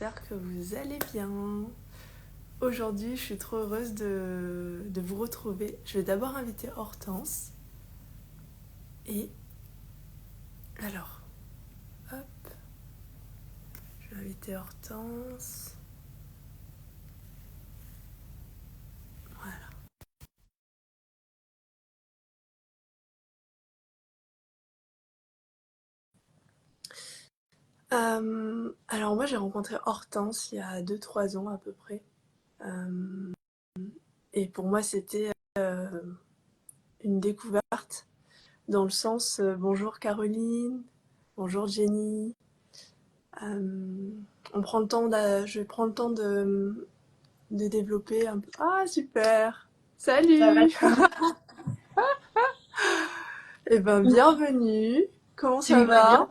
J'espère que vous allez bien. Aujourd'hui, je suis trop heureuse de vous retrouver. Je vais d'abord inviter Hortense. Et alors, hop, je vais inviter Hortense. Voilà. Alors moi, j'ai rencontré Hortense il y a 2 3 ans à peu près. Euh, et pour moi, c'était une découverte dans le sens bonjour Caroline, bonjour Jenny. Euh, on prend le temps je prends le temps de développer un peu. Ah, super! Ça va Salut! très bien. Eh ben, bienvenue! Comment Tu ça me vois bien? va?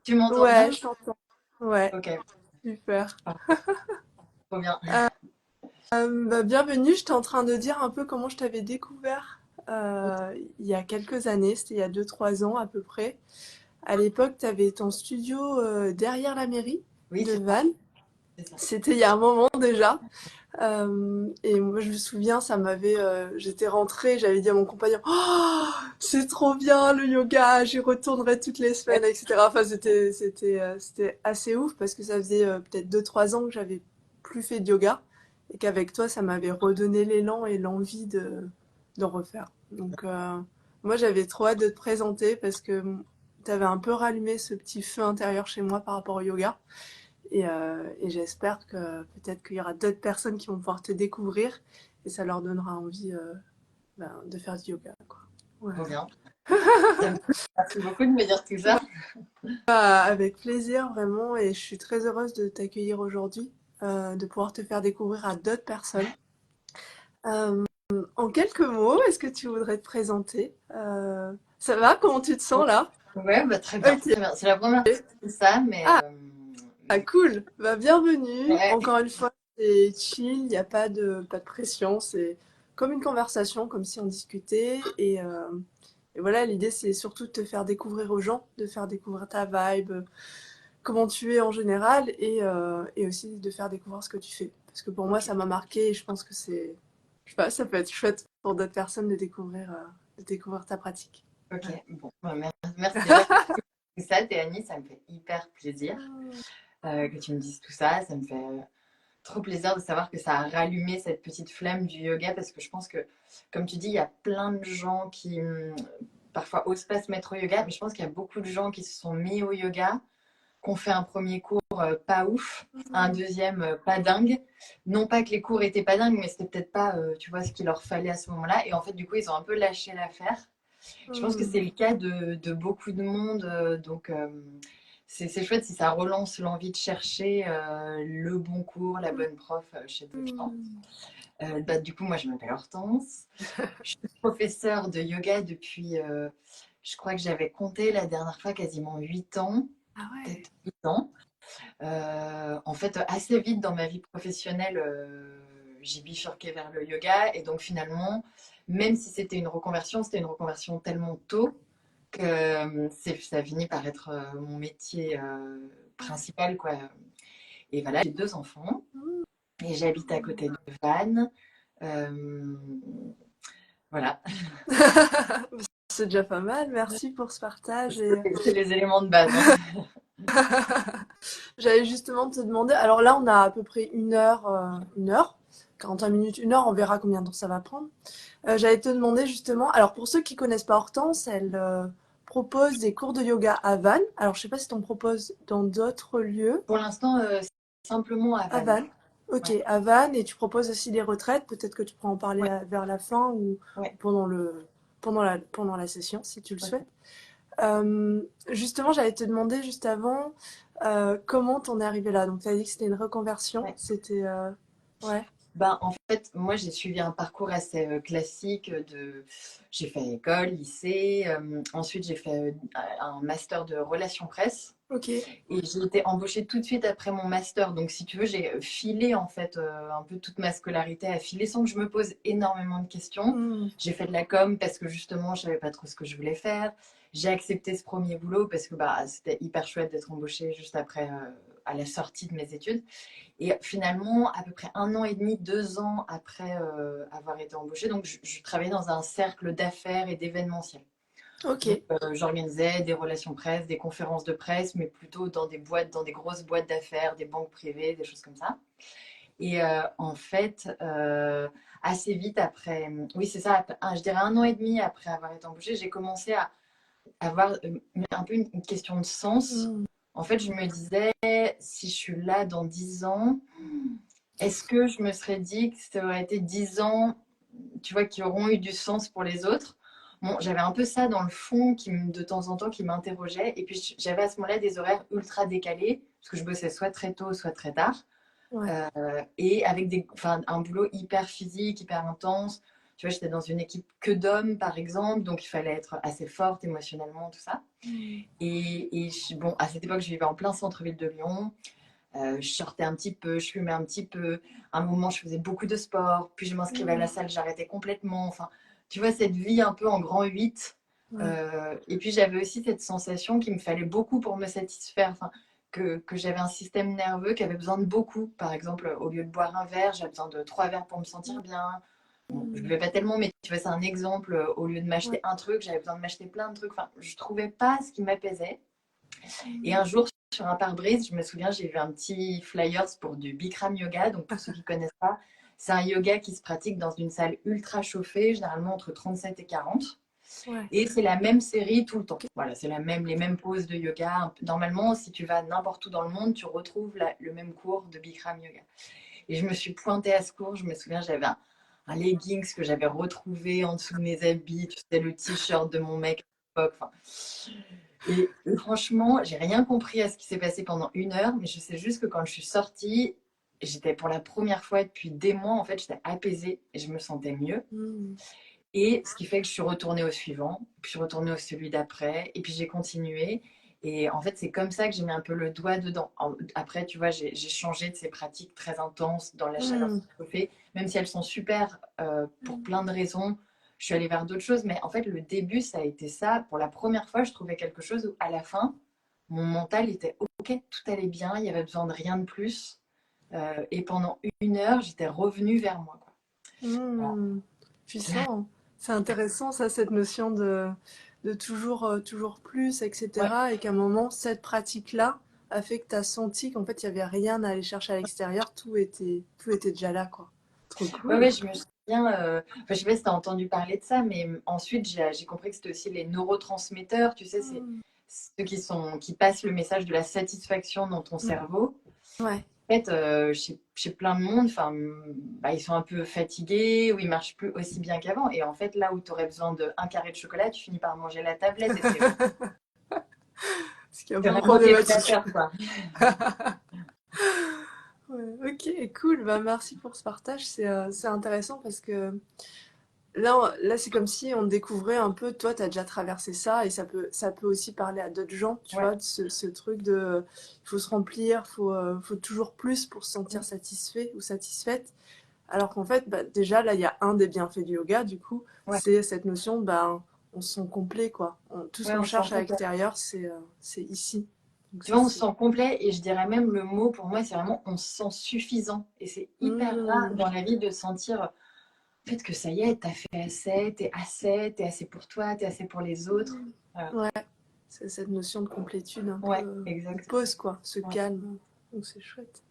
Tu m'entends Ouais, bien? je t'entends. Ouais, Ok, super. trop bien. Bienvenue, j'étais en train de dire un peu comment je t'avais découvert il y a quelques années, c'était il y a 2 3 ans à peu près. À l'époque, tu avais ton studio derrière la mairie Oui, de c'est ça. Vannes. C'est ça. C'était il y a un moment déjà. Et moi, je me souviens, j'étais rentrée, j'avais dit à mon compagnon, oh, c'est trop bien le yoga, j'y retournerai toutes les Ouais. semaines, etc. Enfin, c'était assez ouf parce que ça faisait peut-être 2 3 ans que j'avais plus fait de yoga et qu'avec toi, ça m'avait redonné l'élan et l'envie de refaire. Donc, moi, j'avais trop hâte de te présenter parce que tu avais un peu rallumé ce petit feu intérieur chez moi par rapport au yoga. Et j'espère que peut-être qu'il y aura d'autres personnes qui vont pouvoir te découvrir et ça leur donnera envie de faire du yoga, quoi. Trop Voilà. bien. Merci beaucoup de me dire tout ça. Avec plaisir, vraiment, et je suis très heureuse de t'accueillir aujourd'hui, de pouvoir te faire découvrir à d'autres personnes. Euh, En quelques mots, est-ce que tu voudrais te présenter? Ça va? Comment tu te sens là? Ouais, bah, très bien, Ok. très bien. C'est la première fois que je fais ça, mais, Ah, cool. Bienvenue. ouais, Encore une fois, c'est chill, il n'y a pas de pression. C'est comme une conversation, comme si on discutait. Et voilà, l'idée, c'est surtout de te faire découvrir aux gens, de faire découvrir ta vibe, comment tu es en général, et aussi de faire découvrir ce que tu fais. Parce que pour moi, ok, ça m'a marqué et je pense que je sais pas, ça peut être chouette pour d'autres personnes de découvrir ta pratique. ok. Voilà. Bon, bah, merci déjà que tout ça, Théanie, ça me fait hyper plaisir que tu me dises tout ça. Ça me fait trop plaisir de savoir que ça a rallumé cette petite flamme du yoga parce que je pense que, comme tu dis, il y a plein de gens qui parfois osent pas se mettre au yoga, mais je pense qu'il y a beaucoup de gens qui se sont mis au yoga, qui ont fait un premier cours pas ouf, un deuxième pas dingue. Non pas que les cours étaient pas dingues, mais c'était peut-être pas, tu vois, ce qu'il leur fallait à ce moment-là. Et en fait, du coup, ils ont un peu lâché l'affaire. Je pense que Hmm. c'est le cas de beaucoup de monde. Donc, c'est chouette si ça relance l'envie de chercher le bon cours, la bonne prof chez d'autres gens. Hmm. Bah, du coup, moi, je m'appelle Hortense. Je suis professeure de yoga depuis, je crois que j'avais compté la dernière fois quasiment 8 ans, Ah ouais. peut-être 8 ans. En fait, assez vite dans ma vie professionnelle, j'ai bifurqué vers le yoga. Et donc, finalement, même si c'était une reconversion tellement tôt que ça finit par être mon métier principal, quoi. Et voilà, j'ai 2 enfants et j'habite à côté de Vannes. Euh, voilà, C'est déjà pas mal, merci pour ce partage. Et c'est les éléments de base, hein. j'allais justement te demander, alors là on a à peu près 1 heure, 45 minutes, 1 heure, on verra combien de temps ça va prendre. J'allais te demander justement, alors pour ceux qui connaissent pas Hortense, elle propose des cours de yoga à Vannes. Alors je sais pas si t'en proposes dans d'autres lieux. Pour l'instant, simplement à À Vannes. Vannes. Ok, Ouais, à Vannes, et tu proposes aussi des retraites. Peut-être que tu pourras en parler ouais, vers la fin ou ouais. pendant la session, si tu le Ok. souhaites. Justement, j'allais te demander juste avant comment t'en es arrivé là. Donc, tu as dit que c'était une reconversion. Ouais. C'était. Ouais. Ben, en fait, moi, j'ai suivi un parcours assez classique j'ai fait école, lycée. Ensuite, j'ai fait un master de relations presse. Ok. Et j'ai été embauchée tout de suite après mon master. Donc, si tu veux, j'ai filé, en fait, un peu toute ma scolarité à filer sans que je me pose énormément de questions. Hmm. J'ai fait de la com parce que justement, je savais pas trop ce que je voulais faire. J'ai accepté ce premier boulot parce que bah, c'était hyper chouette d'être embauchée juste après à la sortie de mes études. Et finalement, à peu près 1 an et demi, 2 ans après avoir été embauchée, donc je travaillais dans un cercle d'affaires et d'événementiel. Ok. Donc, j'organisais des relations presse, des conférences de presse, mais plutôt dans des boîtes, dans des grosses boîtes d'affaires, des banques privées, des choses comme ça. Et en fait, assez vite après, oui, c'est ça, je dirais 1 an et demi après avoir été embauchée, j'ai commencé à avoir un peu une question de sens. Mm. En fait, je me disais, si je suis là dans 10 ans, est-ce que je me serais dit que ça aurait été 10 ans, tu vois, qui auront eu du sens pour les autres? Bon, j'avais un peu ça dans le fond de temps en temps qui m'interrogeait. Et puis, j'avais à ce moment-là des horaires ultra décalés, parce que je bossais soit très tôt, soit très tard. Ouais. Et avec un boulot hyper physique, hyper intense. Tu vois, j'étais dans une équipe que d'hommes, par exemple, donc il fallait être assez forte émotionnellement, tout ça. Mm. Et bon, à cette époque, je vivais en plein centre-ville de Lyon. Je sortais un petit peu, je fumais un petit peu. À un moment, je faisais beaucoup de sport. Puis je m'inscrivais à la Mm. salle, j'arrêtais complètement. Enfin, tu vois, cette vie un peu en grand 8. Ouais. Et puis j'avais aussi cette sensation qu'il me fallait beaucoup pour me satisfaire. Enfin, que j'avais un système nerveux qui avait besoin de beaucoup. Par exemple, au lieu de boire un verre, j'avais besoin de 3 verres pour me sentir bien. Bon, je ne Mm. buvais pas tellement, mais tu vois, c'est un exemple. Au lieu de Ouais. m'acheter un truc, j'avais besoin de m'acheter plein de trucs. Enfin, je ne trouvais pas ce qui m'apaisait. Et Mm. un jour, sur un pare-brise, je me souviens, j'ai vu un petit flyers pour du Bikram yoga. Donc, pour ceux qui ne connaissent pas, c'est un yoga qui se pratique dans une salle ultra chauffée, généralement entre 37 et 40. Ouais. Et c'est la même série tout le temps. Ok. Voilà, c'est les mêmes poses de yoga. Normalement, si tu vas n'importe où dans le monde, tu retrouves le même cours de Bikram yoga. Et je me suis pointée à ce cours. Je me souviens, j'avais un leggings que j'avais retrouvé en dessous de mes habits. Tu sais, le t-shirt de mon mec à l'époque. Enfin, et franchement, j'ai rien compris à ce qui s'est passé pendant 1 heure, mais je sais juste que quand je suis sortie, j'étais pour la première fois depuis des mois, en fait, j'étais apaisée et je me sentais mieux. Mm. Et ce qui fait que je suis retournée au suivant, puis je suis retournée au celui d'après, et puis j'ai continué. Et en fait, c'est comme ça que j'ai mis un peu le doigt dedans. Après, tu vois, j'ai changé de ces pratiques très intenses dans la chaleur Mm. chauffée, même si elles sont super pour Mm. plein de raisons. Je suis allée vers d'autres choses, mais en fait, le début, ça a été ça. Pour la première fois, je trouvais quelque chose où, à la fin, mon mental était OK, tout allait bien, il n'y avait besoin de rien de plus. Et pendant 1 heure, j'étais revenue vers moi, quoi. Voilà. Mm. Puissant. C'est intéressant, ça, cette notion de toujours, toujours plus, Ouais. etc. Et qu'à un moment, cette pratique-là a fait que tu as senti qu'en fait, il n'y avait rien à aller chercher à l'extérieur, tout était déjà là, quoi. Trop Ouais, cool. ouais, je me souviens, enfin, je sais pas si tu as entendu parler de ça, mais ensuite j'ai compris que c'était aussi les neurotransmetteurs, tu sais, c'est Mm. ceux qui passent le message de la satisfaction dans ton cerveau. Ouais. En fait, chez plein de monde, enfin, bah, ils sont un peu fatigués ou ils marchent plus aussi bien qu'avant. Et en fait, là où tu aurais besoin d'un carré de chocolat, tu finis par manger la tablette. Et Ce qui est un c'est peu vraiment problématique. révélateur, quoi. Ouais, ok, cool. Bah, merci pour ce partage. C'est intéressant parce que là c'est comme si on découvrait un peu, toi, tu as déjà traversé ça et ça peut aussi parler à d'autres gens, tu Ouais. vois, de ce truc de il faut se remplir, faut toujours plus pour se sentir satisfait ou satisfaite. Alors qu'en fait, bah, déjà, là, il y a un des bienfaits du yoga, du coup, Ouais. c'est cette notion, ben, on se sent complet, quoi. Tout ce Ouais, qu'on on se sent cherche à complet. l'extérieur, c'est ici. Donc Tu ça, vois, on se c'est... sent complet et je dirais même le mot pour moi, c'est vraiment on se sent suffisant. Et c'est hyper rare Mmh. dans la vie de sentir en fait que ça y est, t'as fait assez, t'es assez pour toi, t'es assez pour les autres. Mmh. Voilà. Ouais, c'est cette notion de complétude un peu, Ouais, de exact. pause, quoi, ce Ouais. calme. Donc c'est chouette.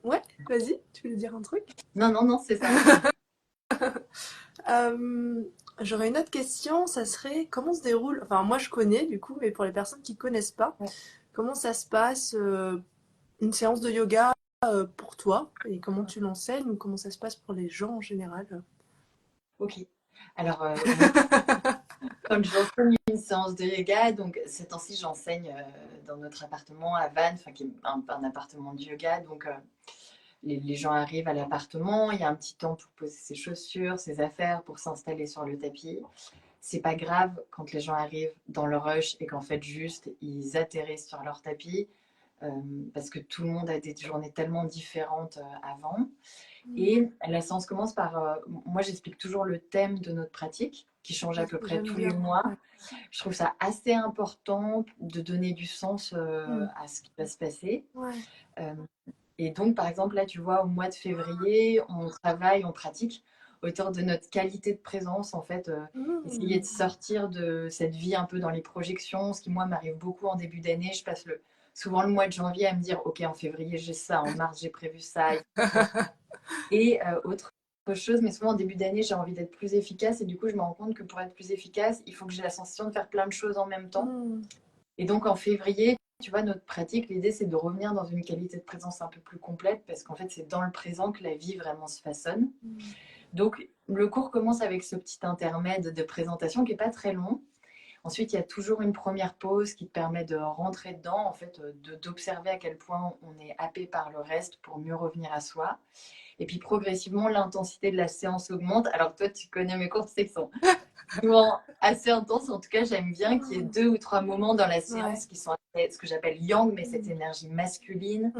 Ouais, vas-y, tu voulais dire un truc? Non, non, non, c'est ça. Euh, J'aurais une autre question, ça serait comment se déroule, enfin moi je connais du coup, mais pour les personnes qui connaissent pas, Ouais. comment ça se passe une séance de yoga pour toi et comment tu l'enseignes ou comment ça se passe pour les gens en général? Ok. Alors, moi, quand j'enseigne une séance de yoga, donc ces temps-ci, j'enseigne dans notre appartement à Vannes, enfin, qui est un appartement de yoga. Donc, les gens arrivent à l'appartement, il y a un petit temps pour poser ses chaussures, ses affaires, pour s'installer sur le tapis. C'est pas grave quand les gens arrivent dans le rush et qu'en fait, juste, ils atterrissent sur leur tapis, euh, parce que tout le monde a des journées tellement différentes avant. Mm. Et la séance commence par, moi j'explique toujours le thème de notre pratique. qui change à peu près J'aime tous les bien. mois. Ouais. Je trouve ça assez important de donner du sens Mm. à ce qui va se passer. Ouais. Euh, et donc, par exemple, là, tu vois, au mois de février, on travaille, on pratique autour de notre qualité de présence, en fait, essayer de Mm. sortir de cette vie un peu dans les projections, ce qui, moi, m'arrive beaucoup en début d'année. Je passe souvent le mois de janvier à me dire, OK, en février, j'ai ça, en mars, j'ai prévu ça. Et autre chose, mais souvent en début d'année, j'ai envie d'être plus efficace et du coup, je me rends compte que pour être plus efficace, il faut que j'ai la sensation de faire plein de choses en même temps. Mm. Et donc en février, tu vois, notre pratique, l'idée, c'est de revenir dans une qualité de présence un peu plus complète parce qu'en fait, c'est dans le présent que la vie vraiment se façonne. Mm. Donc le cours commence avec ce petit intermède de présentation qui n'est pas très long. Ensuite, il y a toujours une première pause qui te permet de rentrer dedans, en fait, d'observer à quel point on est happé par le reste pour mieux revenir à soi. Et puis progressivement, l'intensité de la séance augmente. Alors toi, tu connais mes cours, tu sais qu'ils sont souvent assez intenses. En tout cas, j'aime bien qu'il y ait 2 ou 3 moments dans la Ouais. séance qui sont ce que j'appelle yang, mais cette Mm. énergie masculine.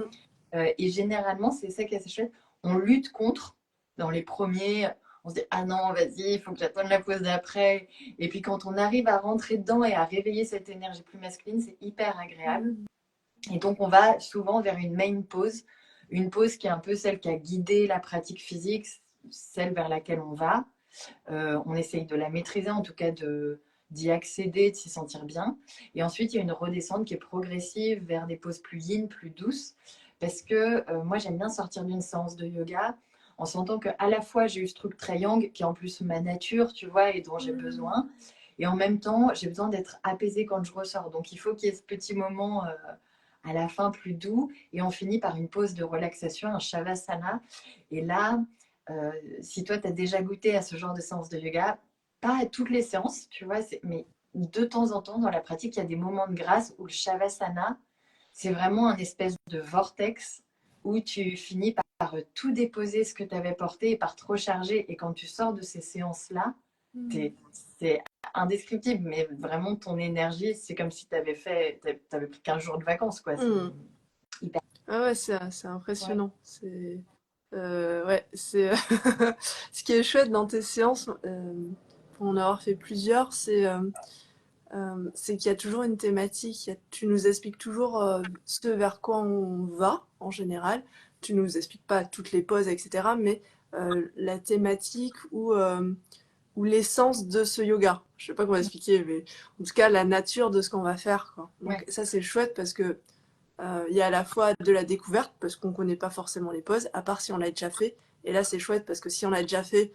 Mm. Et généralement, c'est ça qui est assez chouette. On lutte contre dans les premiers. On se dit, ah non, vas-y, il faut que j'attende la pause d'après. Et puis quand on arrive à rentrer dedans et à réveiller cette énergie plus masculine, c'est hyper agréable. Mm. Et donc, on va souvent vers une pause qui est un peu celle qui a guidé la pratique physique, celle vers laquelle on va. On essaye de la maîtriser, en tout cas d'y accéder, de s'y sentir bien. Et ensuite, il y a une redescente qui est progressive vers des pauses plus yin, plus douces. Parce que moi, j'aime bien sortir d'une séance de yoga en sentant qu'à la fois, j'ai eu ce truc très yang, qui est en plus ma nature, tu vois, et dont j'ai Mm. besoin. Et en même temps, j'ai besoin d'être apaisée quand je ressors. Donc, il faut qu'il y ait ce petit moment à la fin plus doux. Et on finit par une pause de relaxation, un shavasana. Et là, euh, si toi, tu as déjà goûté à ce genre de séance de yoga, pas à toutes les séances, tu vois, mais de temps en temps, dans la pratique, il y a des moments de grâce où le shavasana, c'est vraiment un espèce de vortex où tu finis par tout déposer ce que tu avais porté et par te recharger. Et quand tu sors de ces séances-là, Mm. c'est indescriptible, mais vraiment ton énergie, c'est comme si tu avais pris 15 jours de vacances, quoi. C'est Mm. hyper. Ah ouais, c'est Ouais. impressionnant. Ouais, c'est ce qui est chouette dans tes séances, pour en avoir fait plusieurs, c'est qu'il y a toujours une thématique. Tu nous expliques toujours ce vers quoi on va en général. Tu nous expliques pas toutes les poses, etc. Mais la thématique ou l'essence de ce yoga. Je sais pas comment expliquer, mais en tout cas la nature de ce qu'on va faire, quoi. Donc Ouais. ça c'est chouette parce que il y a à la fois de la découverte, parce qu'on connaît pas forcément les poses, à part si on l'a déjà fait. Et là, c'est chouette parce que si on l'a déjà fait,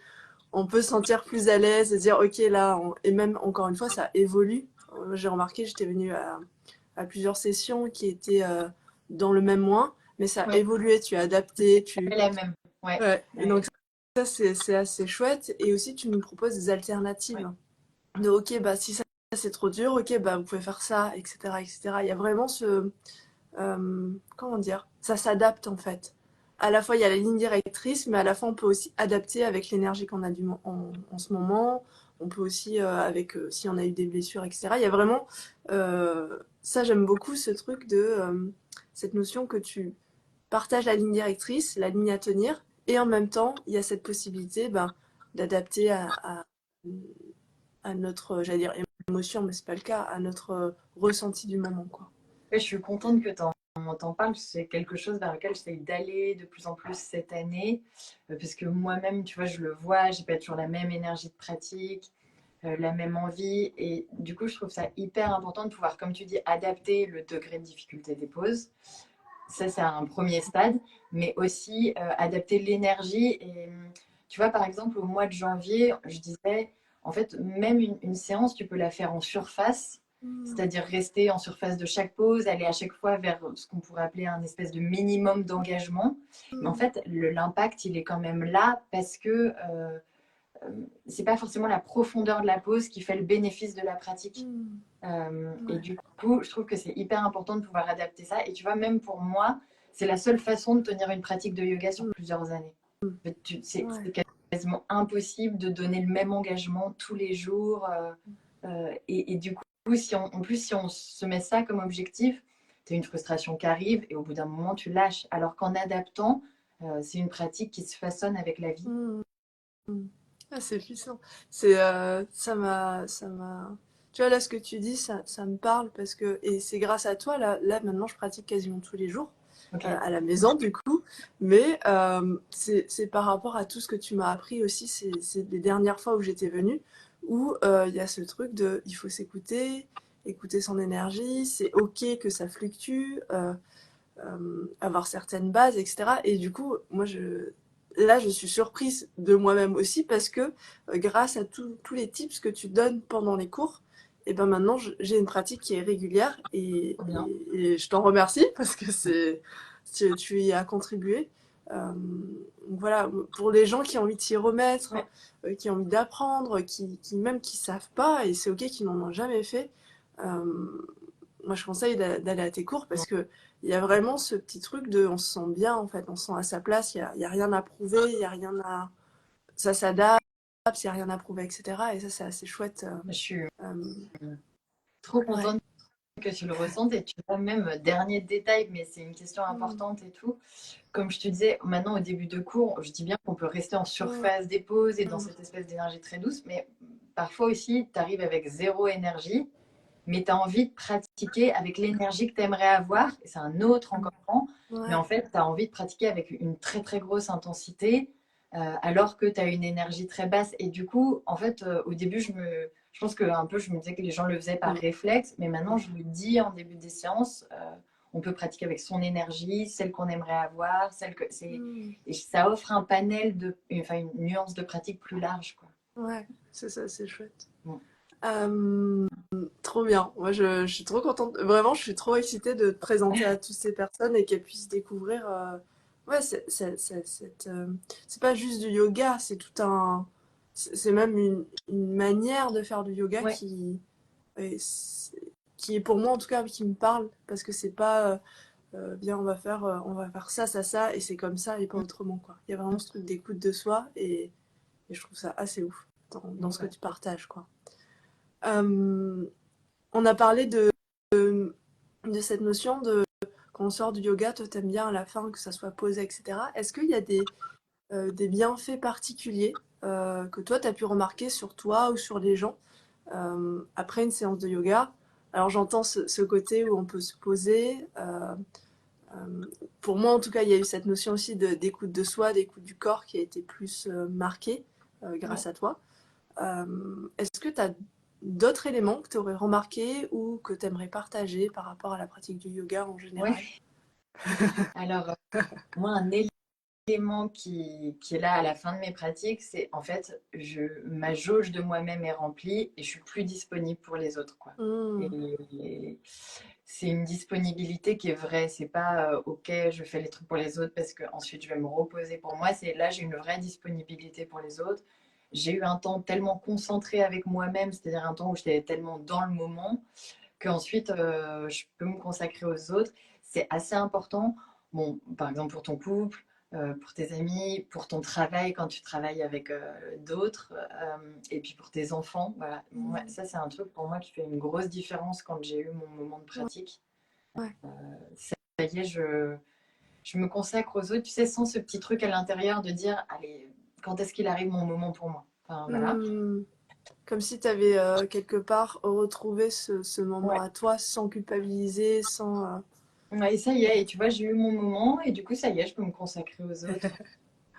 on peut se sentir plus à l'aise et se dire, ok, là, et même encore une fois, ça évolue. J'ai remarqué, j'étais venue à plusieurs sessions qui étaient dans le même mois, mais ça a Ouais. évolué, tu as adapté, C'est la même. Ouais. Ouais. Et Ouais. donc, ça, c'est assez chouette. Et aussi, tu nous proposes des Ouais. alternatives. De, ok, bah, si ça, c'est trop dur, ok, bah, vous pouvez faire ça, etc., etc. Il y a vraiment comment dire, ça s'adapte en fait. À la fois il y a la ligne directrice, mais à la fois on peut aussi adapter avec l'énergie qu'on a en ce moment. On peut aussi avec si on a eu des blessures, etc. Il y a vraiment ça j'aime beaucoup ce truc de cette notion que tu partages la ligne directrice, la ligne à tenir, et en même temps il y a cette possibilité ben, d'adapter à notre, j'allais dire émotion, mais c'est pas le cas, à notre ressenti du moment quoi. Ouais, je suis contente que tu en parles. C'est quelque chose vers lequel j'essaie d'aller de plus en plus cette année. Parce que moi-même, tu vois, je le vois, j'ai pas toujours la même énergie de pratique, la même envie. Et du coup, je trouve ça hyper important de pouvoir, comme tu dis, adapter le degré de difficulté des pauses. Ça, c'est un premier stade. Mais aussi adapter l'énergie. Et tu vois, par exemple, au mois de janvier, je disais, en fait, même une séance, tu peux la faire en surface, Mm. c'est-à-dire rester en surface de chaque pause, aller à chaque fois vers ce qu'on pourrait appeler un espèce de minimum d'engagement. Mais en Mm. fait, l'impact, il est quand même là parce que c'est pas forcément la profondeur de la pause qui fait le bénéfice de la pratique. Mm. Et Ouais. du coup, je trouve que c'est hyper important de pouvoir adapter ça. Et tu vois, même pour moi, c'est la seule façon de tenir une pratique de yoga sur Mm. plusieurs années. Ouais. C'est quasiment impossible de donner le même engagement tous les jours. Et du coup, en plus, si on se met ça comme objectif, tu as une frustration qui arrive et au bout d'un moment, tu lâches. Alors qu'en adaptant, c'est une pratique qui se façonne avec la vie. Mm. Mm. Ah, c'est puissant. Ça m'a. Tu vois, là, ce que tu dis, ça me parle parce que, et c'est grâce à toi, là, maintenant, je pratique quasiment tous les jours, Ok. à la maison, du coup. Mais c'est par rapport à tout ce que tu m'as appris aussi, c'est les dernières fois où j'étais venue, où il y a ce truc de, il faut s'écouter, écouter son énergie, c'est OK que ça fluctue, avoir certaines bases, etc. Et du coup, là, je suis surprise de moi-même aussi parce que grâce à tous les tips que tu donnes pendant les cours, et ben maintenant, j'ai une pratique qui est régulière Trop bien. et je t'en remercie parce que tu y as contribué. Donc voilà, pour les gens qui ont envie de s'y remettre, Ouais. qui ont envie d'apprendre, même qui savent pas, et c'est ok qui n'en ont jamais fait, moi je conseille d'aller à tes cours parce que il y a vraiment ce petit truc de on se sent bien en fait, on se sent à sa place, il y a rien à prouver, il y a rien à ça s'adapte, il y a rien à prouver, etc. Et ça c'est assez chouette. Je suis Euh, trop ouais. contente que tu le ressentes et tu vois même dernier détail, mais c'est une question Mm, importante et tout. Comme je te disais, maintenant au début de cours, je dis bien qu'on peut rester en mm, surface des pauses et dans mm, cette espèce d'énergie très douce, mais parfois aussi, tu arrives avec zéro énergie, mais tu as envie de pratiquer avec l'énergie que tu aimerais avoir, et c'est un autre encore temps, mais ouais. en fait, tu as envie de pratiquer avec une très très grosse intensité, alors que tu as une énergie très basse. Et du coup, en fait, au début, je pense que un peu, je me disais que les gens le faisaient par Mm, réflexe, mais maintenant, je le dis en début des séances, on peut pratiquer avec son énergie, celle qu'on aimerait avoir, celle que c'est, mm, et ça offre un panel enfin une nuance de pratique plus large, quoi. ouais, c'est ça, c'est chouette. Bon. Euh, Trop bien. Moi, je suis trop contente. Vraiment, je suis trop excitée de te présenter à toutes ces personnes et qu'elles puissent découvrir. Ouais, c'est pas juste du yoga, c'est tout un. C'est même une manière de faire du yoga Ouais, qui est pour moi en tout cas qui me parle parce que c'est pas bien on va faire ça, ça, ça et c'est comme ça et pas autrement quoi. Il y a vraiment ce truc d'écoute de soi et je trouve ça assez ouf dans ce que ouais. tu partages quoi. Euh, on a parlé de cette notion de quand on sort du yoga, toi t'aimes bien à la fin que ça soit posé, etc. Est-ce qu'il y a des bienfaits particuliers que toi t'as pu remarquer sur toi ou sur les gens après une séance de yoga? Alors j'entends ce côté où on peut se poser. Pour moi en tout cas, il y a eu cette notion aussi d'écoute de soi, d'écoute du corps qui a été plus marquée Ouais. grâce à toi. Est-ce que tu as d'autres éléments que tu aurais remarqués ou que tu aimerais partager par rapport à la pratique du yoga en général? Ouais. Alors, moi, un élément qui est là à la fin de mes pratiques, c'est en fait, ma jauge de moi-même est remplie et je suis plus disponible pour les autres, quoi. Mmh. Et c'est une disponibilité qui est vraie. C'est pas OK, je fais les trucs pour les autres parce que ensuite je vais me reposer pour moi. C'est là, j'ai une vraie disponibilité pour les autres. J'ai eu un temps tellement concentré avec moi-même, c'est-à-dire un temps où j'étais tellement dans le moment, qu'ensuite je peux me consacrer aux autres. C'est assez important. Bon, par exemple pour ton couple, pour tes amis, pour ton travail quand tu travailles avec d'autres, et puis pour tes enfants. Voilà. Moi, Mmh. ça, c'est un truc pour moi qui fait une grosse différence quand j'ai eu mon moment de Ouais, pratique. ouais. Ça y est, je me consacre aux autres, tu sais, sans ce petit truc à l'intérieur de dire, allez, quand est-ce qu'il arrive mon moment pour moi? Enfin, voilà. Mmh. Comme si tu avais quelque part retrouvé ce moment Ouais. à toi sans culpabiliser, sans... Ouais, et ça y est, et tu vois, j'ai eu mon moment, et du coup, ça y est, je peux me consacrer aux autres.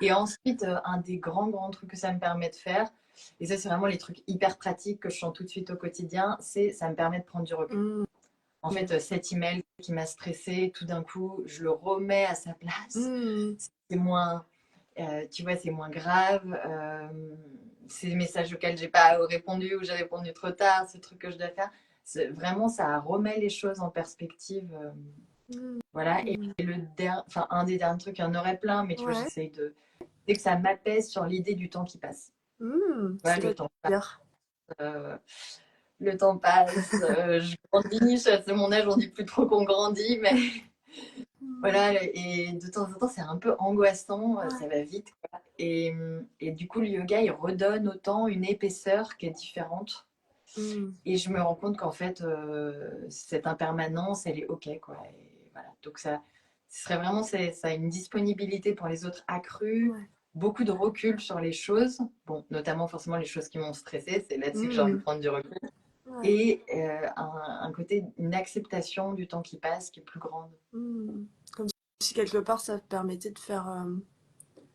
Et ensuite, un des grands, grands trucs que ça me permet de faire, et ça, c'est vraiment les trucs hyper pratiques que je sens tout de suite au quotidien, c'est ça me permet de prendre du recul. Mmh. En fait, cet email qui m'a stressé, tout d'un coup, je le remets à sa place. Mmh. C'est moins, tu vois, c'est moins grave. Ces messages auxquels j'ai pas répondu ou j'ai répondu trop tard, ce truc que je dois faire, vraiment, ça remet les choses en perspective. Voilà. Et Mmh. enfin, un des derniers trucs, il y en aurait plein, mais tu vois, Ouais. j'essaye de. Dès que ça m'apaise sur l'idée du temps qui passe. Mmh. Voilà, le temps passe. C'est-à-dire? euh, le temps passe. Je grandis. C'est mon âge, on dit plus trop qu'on grandit, mais Mmh. voilà. Et de temps en temps, c'est un peu angoissant. Ça Ouais. va vite, quoi. Et du coup, le yoga, il redonne autant une épaisseur qui est différente. Mmh. Et je me rends compte qu'en fait, cette impermanence, elle est OK, quoi. Et voilà. Donc, ça, ce serait vraiment ça a une disponibilité pour les autres accrue. Ouais. beaucoup de recul sur les choses, bon, notamment forcément les choses qui m'ont stressée, c'est là-dessus que j'ai envie de Mmh. prendre du recul, Ouais. et un côté, une acceptation du temps qui passe qui est plus grande. Mmh. Comme si quelque part ça te permettait de faire,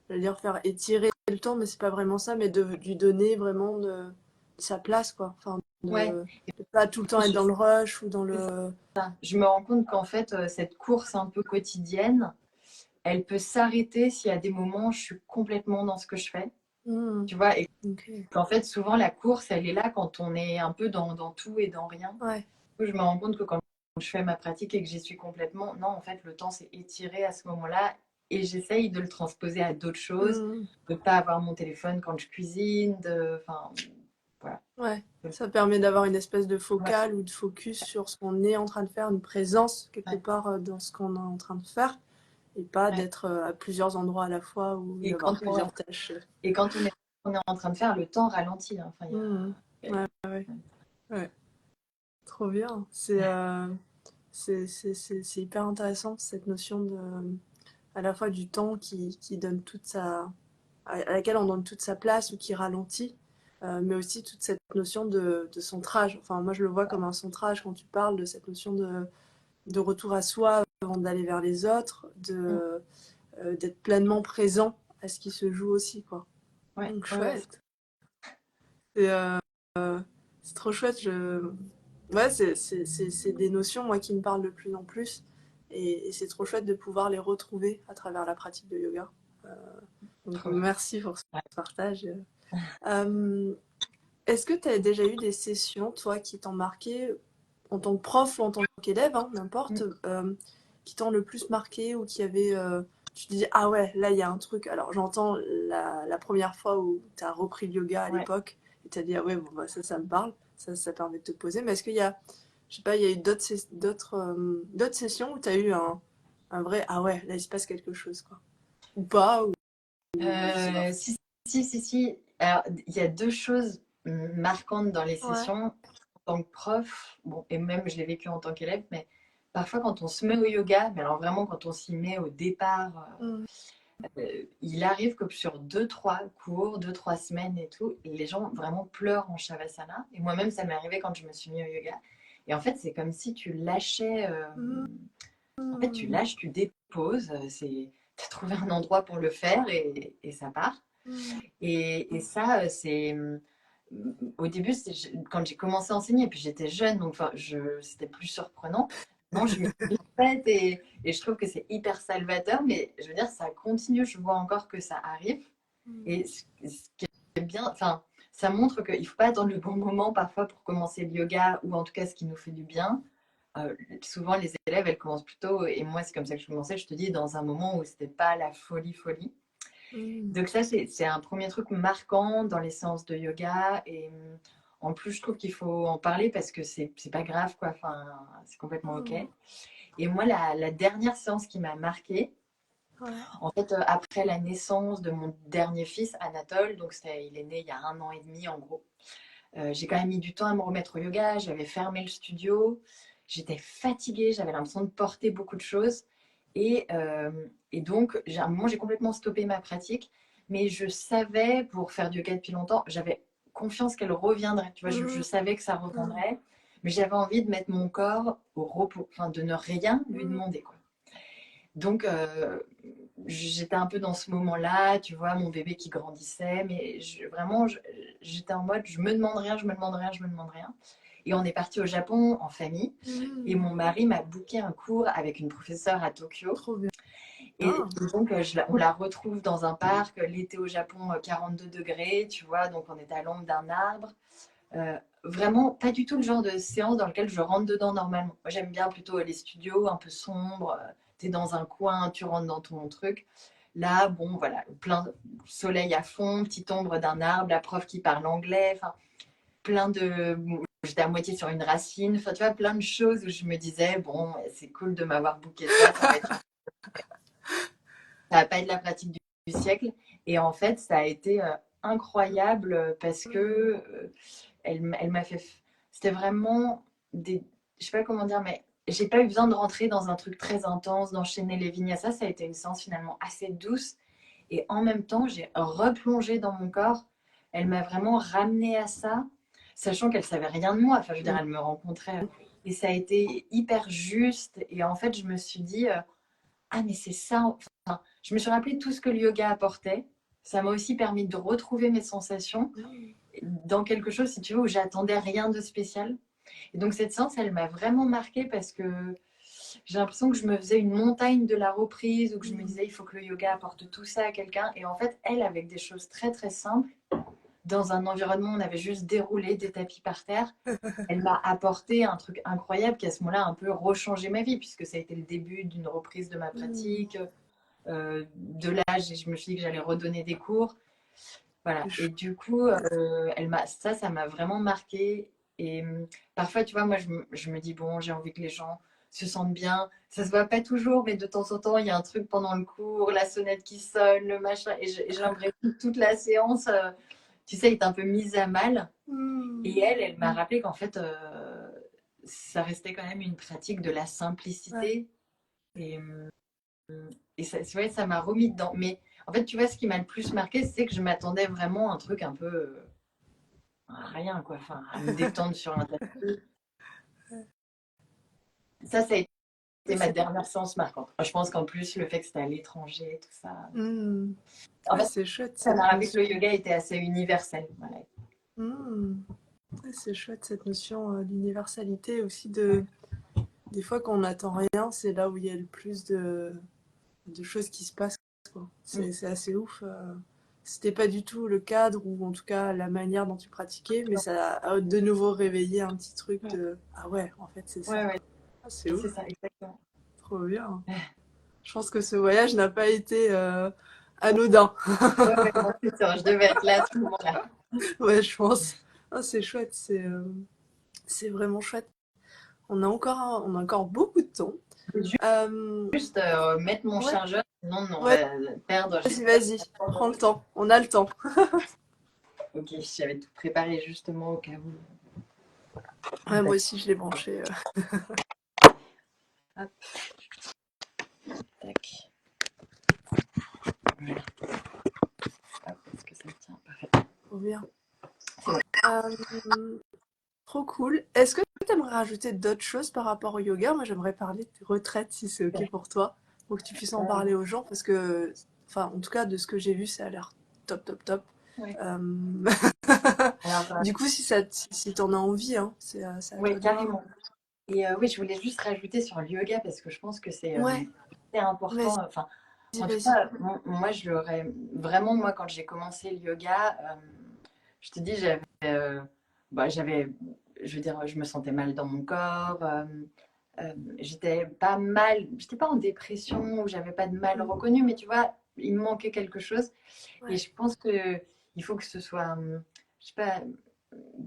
j'allais dire faire étirer le temps, mais c'est pas vraiment ça, mais de lui donner vraiment de sa place, quoi. Enfin, Ouais, de pas tout le temps être je, dans le rush ou dans c'est le. ça. Je me rends compte qu'en fait, cette course un peu quotidienne, elle peut s'arrêter s'il y a des moments où je suis complètement dans ce que je fais, Mmh. tu vois, et Ok. qu'en fait, souvent, la course, elle est là quand on est un peu dans tout et dans rien. Ouais. Je me rends compte que quand je fais ma pratique et que j'y suis complètement, non, en fait, le temps s'est étiré à ce moment-là et j'essaye de le transposer à d'autres choses, Mmh. de ne pas avoir mon téléphone quand je cuisine, enfin, voilà. Ouais. Ça permet d'avoir une espèce de Ouais, focal ou de focus sur ce qu'on est en train de faire, une présence quelque ouais, part dans ce qu'on est en train de faire, et pas ouais. d'être à plusieurs endroits à la fois ou Et d'avoir quand plusieurs tâches. et quand on est en train de faire, le temps ralentit, hein. Enfin, Mmh. Ouais, ouais, ouais. Trop bien. C'est hyper intéressant cette notion de à la fois du temps qui donne toute sa à laquelle on donne toute sa place ou qui ralentit, mais aussi toute cette notion de centrage. Enfin, moi je le vois comme un centrage quand tu parles de cette notion de retour à soi avant d'aller vers les autres, d'être pleinement présent à ce qui se joue aussi, quoi. ouais, Donc ouais, ouais. chouette. C'est c'est trop chouette. Ouais, c'est des notions, moi, qui me parlent de plus en plus. Et c'est trop chouette de pouvoir les retrouver à travers la pratique de yoga. Euh, donc, Trop bien. merci pour ce Ouais. partage. Euh, Est-ce que tu as déjà eu des sessions, toi, qui t'ont marqué en tant que prof ou en tant qu'élève, hein, n'importe, Mm. qui t'ont le plus marqué ou qui avait. Tu te dis, ah ouais, là, il y a un truc. Alors, j'entends la première fois où tu as repris le yoga à Ouais. l'époque et tu as dit, ah ouais, bon, bah, ça me parle. Ça permet de te poser. Mais est-ce qu'il y a, je sais pas, il y a eu d'autres sessions où tu as eu un vrai, ah ouais, là, il se passe quelque chose, quoi. Ou pas, ou vice versa. Si, si. Alors, il y a deux choses marquantes dans les Ouais. sessions. En tant que prof, bon, et même je l'ai vécu en tant qu'élève, mais parfois quand on se met au yoga, mais alors vraiment quand on s'y met au départ, Mm. il arrive que sur deux, trois cours, deux, trois semaines et tout, les gens vraiment pleurent en Shavasana. Et moi-même, ça m'est arrivé quand je me suis mis au yoga. Et en fait, c'est comme si tu lâchais, en fait, tu Mm. lâches, tu déposes, tu as trouvé un endroit pour le faire et ça part. Mm. Et ça, au début, quand j'ai commencé à enseigner, et puis j'étais jeune, donc enfin, c'était plus surprenant. Non, je m'y suis faite et je trouve que c'est hyper salvateur, mais je veux dire, ça continue, je vois encore que ça arrive. Mm. Et ce qui est bien, enfin, ça montre qu'il ne faut pas attendre le bon moment parfois pour commencer le yoga, ou en tout cas ce qui nous fait du bien. Souvent, les élèves, elles commencent plutôt, et moi, c'est comme ça que je commençais, je te dis, dans un moment où c'était pas la folie, folie. Mm. Donc ça, c'est un premier truc marquant dans les séances de yoga. Et en plus, je trouve qu'il faut en parler parce que c'est pas grave, quoi. Enfin, c'est complètement OK. Mm. Et moi, la dernière séance qui m'a marquée, Ouais. en fait, après la naissance de mon dernier fils, Anatole, donc il est né il y a 1 an et demi, en gros. J'ai quand même mis du temps à me remettre au yoga. J'avais fermé le studio. J'étais fatiguée. J'avais l'impression de porter beaucoup de choses. Et donc, à un moment, j'ai complètement stoppé ma pratique. Mais je savais, pour faire du yoga depuis longtemps, j'avais confiance qu'elle reviendrait. Tu vois, je Mm. savais que ça Mm. reviendrait. Mais j'avais envie de mettre mon corps au repos. Enfin, de ne rien lui Mm. demander, quoi. Donc, j'étais un peu dans ce moment-là, tu vois, mon bébé qui grandissait, mais vraiment, j'étais en mode, je me demande rien, je me demande rien, je me demande rien. Et on est parti au Japon en famille, et Mm. mon mari m'a booké un cours avec une professeure à Tokyo. Trop bien. Et donc, on la retrouve dans un parc, l'été au Japon, 42 degrés, tu vois, donc on est à l'ombre d'un arbre. Vraiment, pas du tout le genre de séance dans lequel je rentre dedans normalement. Moi, j'aime bien plutôt les studios un peu sombres. Tu es dans un coin, tu rentres dans ton truc. Là, bon, voilà, plein de soleil à fond, petite ombre d'un arbre, la prof qui parle anglais, enfin, plein de. J'étais à moitié sur une racine, enfin, tu vois, plein de choses où je me disais, bon, c'est cool de m'avoir booké ça, ça va pas être la pratique du siècle. Et en fait, ça a été incroyable parce que Mm. elle m'a fait. C'était vraiment des. Je sais pas comment dire, mais j'ai pas eu besoin de rentrer dans un truc très intense, d'enchaîner les vinyasas. Ça a été une séance finalement assez douce. Et en même temps, j'ai replongé dans mon corps. Elle m'a vraiment ramenée à ça, sachant qu'elle savait rien de moi. Enfin, je veux dire, elle me rencontrait. Et ça a été hyper juste. Et en fait, je me suis dit, ah, mais c'est ça. Enfin, je me suis rappelé tout ce que le yoga apportait. Ça m'a aussi permis de retrouver mes sensations dans quelque chose, si tu veux, où j'attendais rien de spécial. Et donc, cette séance, elle m'a vraiment marquée parce que j'ai l'impression que je me faisais une montagne de la reprise, ou que je me disais, il faut que le yoga apporte tout ça à quelqu'un. Et en fait, elle, avec des choses très, très simples, dans un environnement où on avait juste déroulé des tapis par terre, elle m'a apporté un truc incroyable qui, à ce moment-là, a un peu rechangé ma vie, puisque ça a été le début d'une reprise de ma pratique, de l'âge, et je me suis dit que j'allais redonner des cours. Voilà. Et du coup, ça m'a vraiment marqué. Et parfois, tu vois, moi, je me dis, bon, j'ai envie que les gens se sentent bien. Ça se voit pas toujours, mais de temps en temps, il y a un truc pendant le cours, la sonnette qui sonne, le machin. Et j'ai l'impression que toute la séance, tu sais, est un peu mise à mal. Et elle m'a rappelé qu'en fait, ça restait quand même une pratique de la Ouais. simplicité. Et, et ça, c'est vrai, ça m'a remis dedans. Mais en fait, tu vois, ce qui m'a le plus marqué, c'est que je m'attendais vraiment à un truc un peu rien, quoi. Enfin, à me détendre sur un tapis. Ça a été ma C'est dernière séance marquante. Je pense qu'en plus, le fait que c'était à l'étranger, tout ça. En ouais, fait, c'est chouette ça m'a cette rappelé que notion. le yoga était assez universel. Voilà. Ouais, c'est chouette cette notion d'universalité aussi des fois quand on n'attend rien, c'est là où il y a le plus de choses qui se passent, quoi. C'est assez ouf. C'était pas du tout le cadre ou en tout cas la manière dont tu pratiquais, mais ça a de nouveau réveillé un petit truc Ouais, de ah ouais, en fait c'est ouais, ça. ouais, Ah, c'est c'est ouf, ça, exactement. trop bien. Je pense que ce voyage n'a pas été anodin. Ouais, ouais, non, c'est ça. Je devais être là à ce moment-là. Ouais, je pense. Ah, c'est chouette, c'est vraiment chouette. On a encore beaucoup de temps. Euh, Juste mettre mon ouais, chargeur, sinon on ouais, va perdre. vas-y, prends le temps. On a le temps. Ok, j'avais tout préparé justement au cas où. Ouais, moi Tac, aussi, je l'ai branché. hop, tac. Voilà. Hop, est-ce que ça tient? Parfait. Trop bien. C'est bon. Euh, trop cool. Est-ce que tu aimerais rajouter d'autres choses par rapport au yoga? Moi, j'aimerais parler de retraite si c'est OK pour toi, pour que tu puisses en parler aux gens, parce que, enfin, en tout cas, de ce que j'ai vu, ça a l'air top, top, top. Ouais. Euh, Alors, du coup, si t'en as envie, hein, c'est à ouais, toi de voir. carrément. Et oui, je voulais juste rajouter sur le yoga parce que je pense que Ouais, c'est important. vas-y, Enfin, en tout vas-y. cas, moi, je l'aurais vraiment, moi, quand j'ai commencé le yoga, je te dis, j'avais, je veux dire, je me sentais mal dans mon corps. J'étais pas mal, j'étais pas en dépression ou j'avais pas de mal Mm. reconnu, mais tu vois, il me manquait quelque chose. Et Ouais. je pense que il faut que ce soit, je sais pas,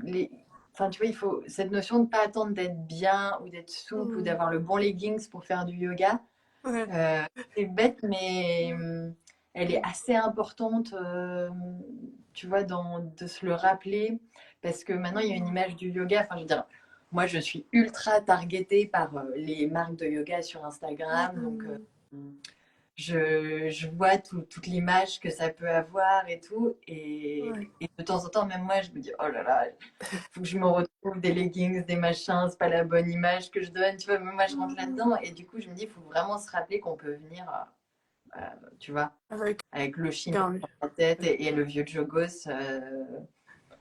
les, enfin, tu vois, il faut cette notion de ne pas attendre d'être bien ou d'être souple ou Mm. d'avoir le bon leggings pour faire du yoga. Ouais. Euh, c'est bête, mais elle est Mm. assez importante, tu vois, de se le rappeler. Parce que maintenant, il y a une image du yoga. Enfin, je veux dire, moi, je suis ultra targetée par les marques de yoga sur Instagram. Donc, Mm. je vois toute l'image que ça peut avoir et tout. Ouais. Et de temps en temps, même moi, je me dis, oh là là, il faut que je me retrouve des leggings, des machins, c'est pas la bonne image que je donne. Tu vois, même moi, je rentre Mm. là-dedans. Et du coup, je me dis, il faut vraiment se rappeler qu'on peut venir, tu vois, Avec avec le chignon un... sur la tête et le vieux jogos.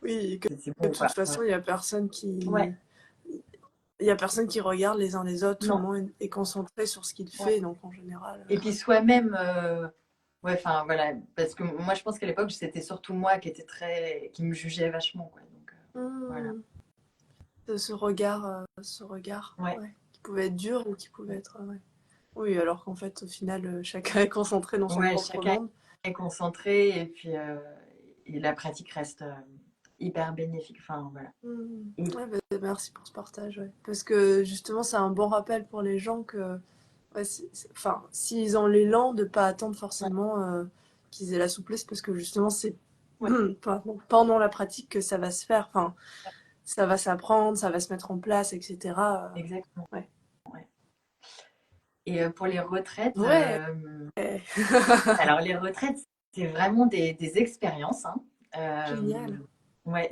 Oui, C'est que bon, de quoi. toute façon, Ouais. Ouais, il y a personne qui regarde les uns les autres. Tout le non, monde est concentré sur ce qu'il ouais. fait, donc en général. Et puis soi-même, ouais, enfin voilà, parce que moi, je pense qu'à l'époque, c'était surtout moi qui me jugeais vachement, quoi. Donc, voilà. Hmm. Ce regard, Ouais, ouais, qui pouvait être dur ou qui pouvait être, ouais. Oui, alors qu'en fait, au final, chacun est concentré dans son ouais, propre chacun monde. est concentré et puis et la pratique reste hyper bénéfique. Enfin, voilà. Hmm. Et- Ouais, bah, merci pour ce partage, ouais. Parce que justement, c'est un bon rappel pour les gens que, ouais, enfin, s'ils ont l'élan, de pas attendre ouais, forcément qu'ils aient la souplesse, parce que justement, c'est ouais, pendant la pratique que ça va se faire. Enfin, ça va s'apprendre, ça va se mettre en place, etc. exactement. Ouais. Ouais. Et pour les retraites, Ouais. alors les retraites, c'est vraiment des expériences, hein. Génial. Ouais,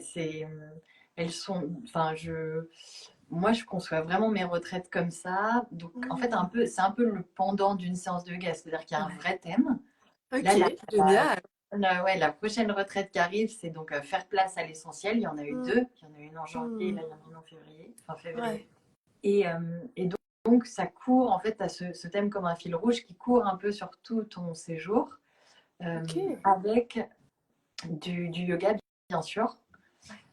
elles sont, enfin, moi, je conçois vraiment mes retraites comme ça. Donc, en fait, Mmh. c'est un peu le pendant d'une séance de yoga, c'est-à-dire qu'il y a un Ouais. vrai thème. Là, OK, génial. ouais, la prochaine retraite qui arrive, c'est donc faire place à l'essentiel. Il y en a eu Mmh. deux. Il y en a une en janvier, Mmh. là, il y en a une en février, fin février. Ouais. Et donc, ça court, en fait, tu as ce thème comme un fil rouge qui court un peu sur tout ton séjour, OK. avec du yoga, bien sûr,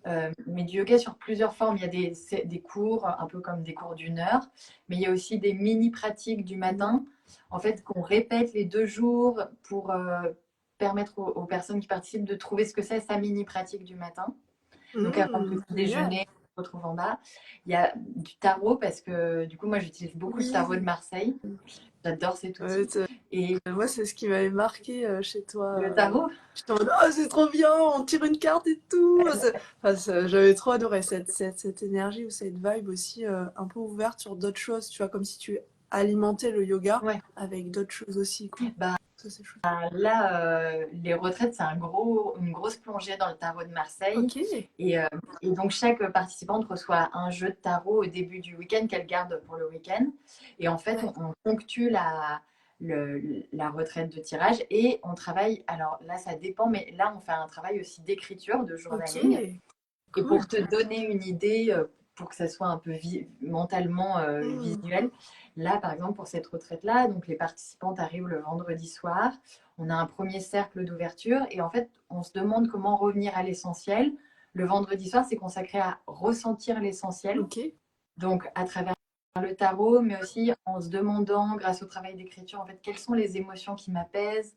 Ouais. mais du yoga sur plusieurs formes. Il y a des cours, un peu comme des cours d'1 heure, mais il y a aussi des mini-pratiques du Génial. matin, en fait, qu'on répète les 2 jours pour permettre aux personnes qui participent de trouver ce que c'est sa mini-pratique du matin. Donc avant le petit Génial. déjeuner, on se retrouve en bas. Il y a du tarot parce que du coup, moi, j'utilise beaucoup le tarot de Oui. Marseille. J'adore cet Ouais, outil. Et moi, c'est ce qui m'avait marqué chez toi. le tarot, J'étais en mode, oh, c'est trop bien, on tire une carte et tout. Enfin, j'avais trop adoré cette énergie ou cette vibe aussi un peu ouverte sur d'autres choses, tu vois, comme si tu alimentais le yoga ouais. avec d'autres choses aussi, quoi. Bah, Ça, c'est chouette. là, les retraites, c'est une grosse plongée dans le tarot de Marseille. Ok. Et, euh, et donc, chaque participante reçoit un jeu de tarot au début du week-end qu'elle garde pour le week-end. Et en fait, Ouais. on ponctue la retraite de tirage et on travaille. Alors là, ça dépend, mais là, on fait un travail aussi d'écriture, de Ok. journaling. Et Cool. pour te donner une idée, pour que ça soit un peu mentalement Hmm. visuel, là, par exemple, pour cette retraite-là, donc les participantes arrivent le vendredi soir. On a un premier cercle d'ouverture et en fait, on se demande comment revenir à l'essentiel. Le vendredi soir, c'est consacré à ressentir l'essentiel. Ok. Donc, à travers le tarot, mais aussi en se demandant, grâce au travail d'écriture, en fait, quelles sont les émotions qui m'apaisent.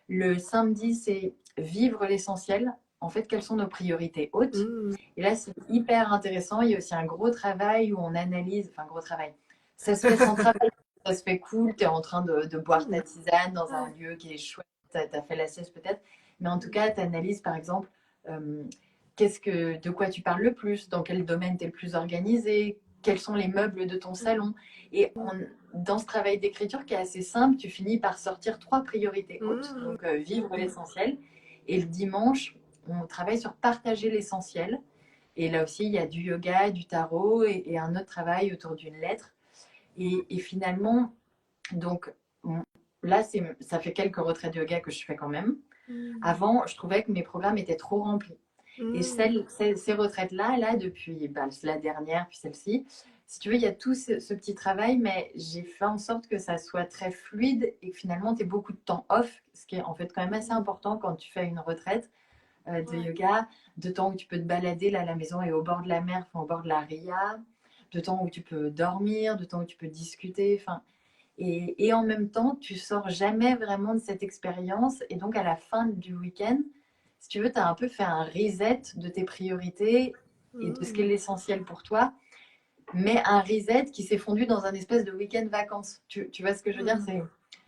Le samedi, c'est vivre l'essentiel. En fait, quelles sont nos priorités hautes? Hmm. Et là, c'est hyper intéressant. Il y a aussi un gros travail où on analyse, enfin, gros travail. Ça se fait sans travail, ça se fait cool. Tu es en train de boire ta Hmm. tisane dans un Ouais. lieu qui est chouette. Tu as fait la sieste peut-être. Mais en tout cas, tu analyses, par exemple, euh, de quoi tu parles le plus, dans quel domaine tu es le plus organisé, quels sont les meubles de ton salon. Et dans ce travail d'écriture qui est assez simple, tu finis par sortir 3 priorités hautes, Hmm. donc vivre l'essentiel. Et le dimanche, on travaille sur partager l'essentiel. Et là aussi, il y a du yoga, du tarot et un autre travail autour d'une lettre. Et finalement, donc là, ça fait quelques retraites de yoga que je fais quand même. Hmm. Avant, je trouvais que mes programmes étaient trop remplis. Et Hmm. ces retraites-là, là, depuis la dernière, puis celle-ci, si tu veux, il y a tout ce petit travail, mais j'ai fait en sorte que ça soit très fluide et que finalement, tu aies beaucoup de temps off, ce qui est en fait quand même assez Hmm. important quand tu fais une retraite de Ouais. yoga, de temps où tu peux te balader, là, la maison est au bord de la mer, enfin, au bord de la ria, de temps où tu peux dormir, de temps où tu peux discuter, enfin, et en même temps, tu sors jamais vraiment de cette expérience. Et donc, à la fin du week-end, si tu veux, tu as un peu fait un reset de tes priorités et de ce qui est Hmm. l'essentiel pour toi, mais un reset qui s'est fondu dans un espèce de week-end vacances. Tu vois ce que je veux dire? Hmm. C'est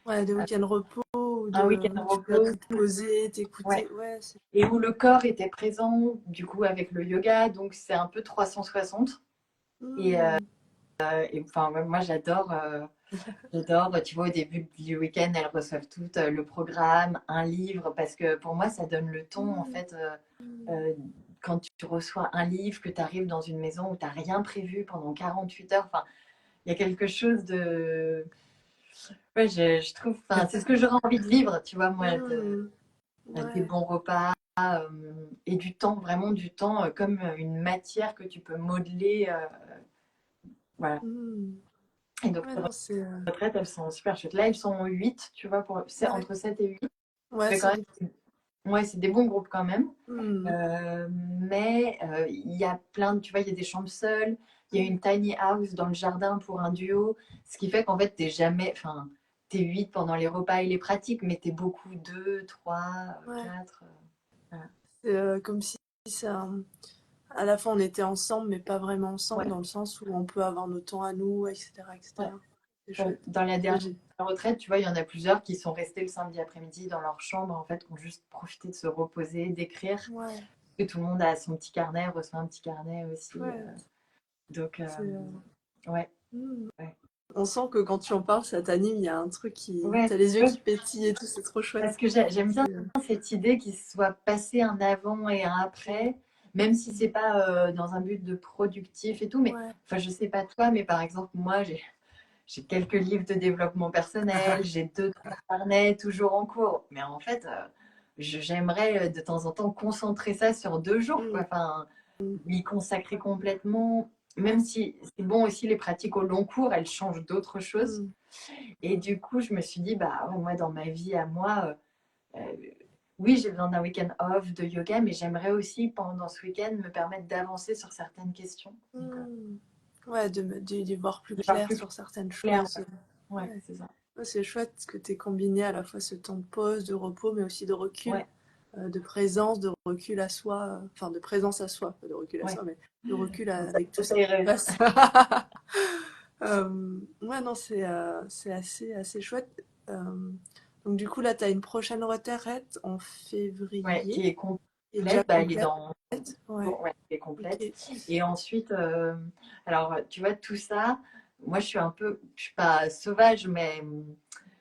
Ouais, de week-end repos ou un de week-end où tu vas repos, te poser, ouais. t'écouter. Ouais, c'est. Et où le corps était présent, du coup, avec le yoga. Donc, c'est un peu 360. Et, Hmm. et enfin, moi, j'adore. J'adore, tu vois, au début du week-end, elles reçoivent toutes le programme, un livre, parce que pour moi, ça donne le ton, en Hmm. fait, quand tu reçois un livre, que tu arrives dans une maison où tu n'as rien prévu pendant 48 heures, enfin, il y a quelque chose de... Ouais, je trouve, enfin, c'est ce que j'aurais envie de vivre, tu vois, moi, Hmm. des Ouais. bons repas et du temps, vraiment du temps, comme une matière que tu peux modeler, voilà. Hmm. Et donc, Ouais, les non, c'est. retraites, elles sont super chouettes. Là, elles sont 8, tu vois, c'est Ouais. entre 7 et 8. Ouais, Fait quand c'est même, des. ouais, c'est des bons groupes quand même. Hmm. Mais il y a plein de, tu vois, il y a des chambres seules, il y a Hmm. une tiny house dans le jardin pour un duo, ce qui fait qu'en fait, t'es 8 pendant les repas et les pratiques, mais t'es beaucoup 2, 3, Ouais. 4. Voilà. C'est comme si ça. À la fois, on était ensemble, mais pas vraiment Ouais, ensemble, dans le sens où on peut avoir nos temps à nous, etc., ouais. etc. C'est chouette. Dans la Et dernière retraite, tu vois, il y en a plusieurs qui sont restés le samedi après-midi dans leur chambre, en fait, qui ont juste profité de se reposer, d'écrire. ouais, Et tout le monde a son petit carnet, reçoit un petit carnet aussi. chouette. Donc, C'est. ouais. Hmm. Ouais. on sent que quand tu en parles, ça t'anime, il y a un truc qui... Ouais, T'as les yeux qui pétillent et tout, c'est trop chouette. parce que j'aime bien cette idée qu'il soit passé un avant et un après, même si c'est pas dans un but de productif et tout. Mais Ouais. enfin, je sais pas toi, mais par exemple, moi, j'ai quelques livres de développement personnel, j'ai 2, 3 carnets toujours en cours. Mais en fait, j'aimerais de temps en temps concentrer ça sur 2 jours, quoi. Enfin, m'y consacrer complètement. Même si c'est bon aussi, les pratiques au long cours, elles changent d'autres choses. Et du coup, je me suis dit, bah, ouais, moi, dans ma vie à moi, oui, j'ai besoin d'un week-end off de yoga, mais j'aimerais aussi, pendant ce week-end, me permettre d'avancer sur certaines questions. Donc, Ouais, d'y voir plus de voir clair plus sur certaines clair. choses. Ouais, Ouais. c'est ça. Ouais, c'est chouette que tu aies combiné à la fois ce temps de pause, de repos, mais aussi de recul, Ouais, de présence, de recul à soi, enfin de présence à soi, pas de recul à ouais. soi, mais de recul Donc, avec tout ça ce qui se irait. passe. Ouais, non, c'est assez chouette. Donc du coup, là, tu as une prochaine retraite en Ouais, qui février, est qui est déjà complète. Bah, elle est complète. dans. Ouais, Ouais, qui est complète. ok. Et ensuite, alors, tu vois, tout ça, moi, je suis pas sauvage, mais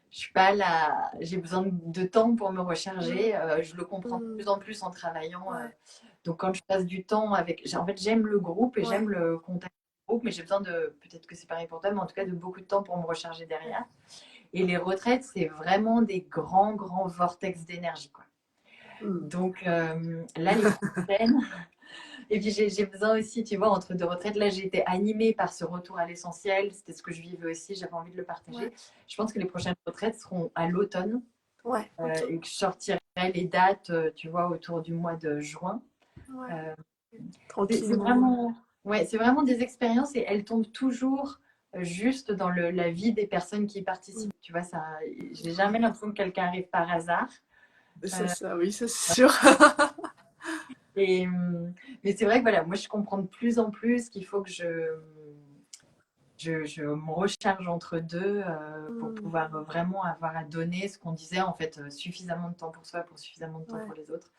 je suis pas là. J'ai besoin de temps pour me recharger. Je le comprends de plus Mm. en plus en travaillant. Ouais, Donc, quand je passe du temps avec. En fait, j'aime le groupe et ouais, j'aime le contact du groupe, mais j'ai besoin de. Peut-être que c'est pareil pour toi, mais en tout cas, de beaucoup de temps pour me recharger derrière. Et les retraites, c'est vraiment des grands, grands vortex d'énergie, quoi. mm. Donc, là, les prochaines. Et puis j'ai besoin aussi, tu vois, entre 2 retraites, là j'ai été animée par ce retour à l'essentiel, c'était ce que je vivais aussi, j'avais envie de le partager. Ouais, Je pense que les prochaines retraites seront à l'automne ouais, ok. et que je sortirai les dates, tu vois, autour du mois de juin. Ouais, Euh, c'est tranquillement. vraiment, ouais, c'est vraiment des expériences et elles tombent toujours juste dans la vie des personnes qui y Mm. participent. Tu vois, ça, j'ai jamais l'impression que quelqu'un arrive par hasard. Ça, Euh, oui, ça c'est sûr. et, mais c'est vrai que voilà, moi je comprends de plus en plus qu'il faut que je me recharge entre deux pour Mm. pouvoir vraiment avoir à donner ce qu'on disait, en fait, suffisamment de temps pour soi, pour suffisamment de temps Ouais. pour les autres.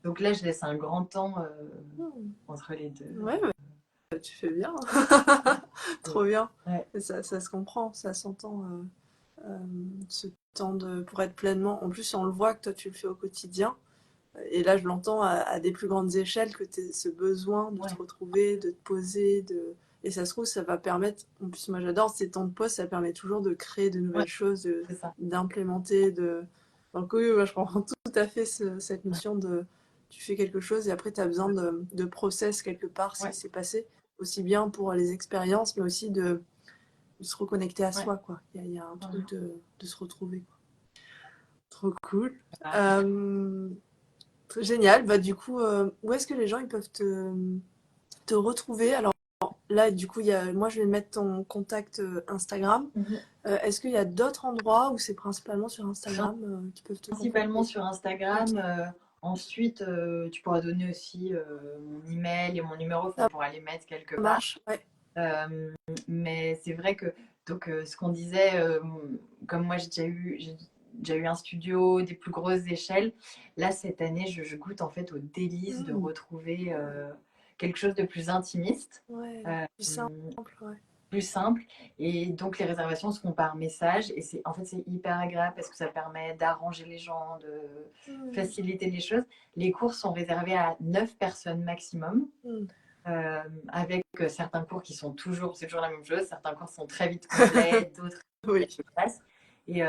Donc là, je laisse un grand temps Mm. entre les deux. Ouais, bah, tu fais bien. Trop bien. Ouais, Et ça se comprend, ça s'entend. Ce temps pour être pleinement. En plus, on le voit que toi, tu le fais au quotidien. Et là, je l'entends à des plus grandes échelles que tu ce besoin de te ouais, retrouver, de te poser. Et ça se trouve, ça va permettre. En plus, moi, j'adore ces temps de pause, ça permet toujours de créer de ouais, nouvelles choses, c'est ça. d'implémenter. Donc, oui, moi, je comprends tout à fait cette notion de tu fais quelque chose et après, tu as besoin de process quelque part ce qui Ouais, s'est passé. Aussi bien pour les expériences, mais aussi de se reconnecter à ouais. soi, quoi. Il y a un Voilà. truc de se retrouver, quoi. Trop cool. Voilà. Euh, Génial. Bah, du coup, où est-ce que les gens ils peuvent te retrouver? Alors là, du coup, moi, je vais mettre ton contact Instagram. Mhm. Est-ce qu'il y a d'autres endroits où c'est principalement sur Instagram qui peuvent te Principalement contacter? sur Ok, Instagram. Ensuite, tu pourras donner aussi mon email et mon numéro, enfin, on ça pourra les mettre quelque part. marche. Ouais. Euh, mais c'est vrai que donc ce qu'on disait, comme moi j'ai déjà eu un studio, des plus grosses échelles. Là cette année, je goûte en fait au délice de Mm. retrouver quelque chose de plus intimiste, Ouais. euh, Plus simple. Ouais. plus simple. Et donc les réservations se font par message. Et c'est en fait c'est hyper agréable parce que ça permet d'arranger les gens, de Mm. faciliter les choses. Les cours sont réservés à 9 personnes maximum Mm. avec certains cours qui sont toujours, c'est toujours la même chose, certains cours sont très vite complets, d'autres il y a Oui. peu de place. Et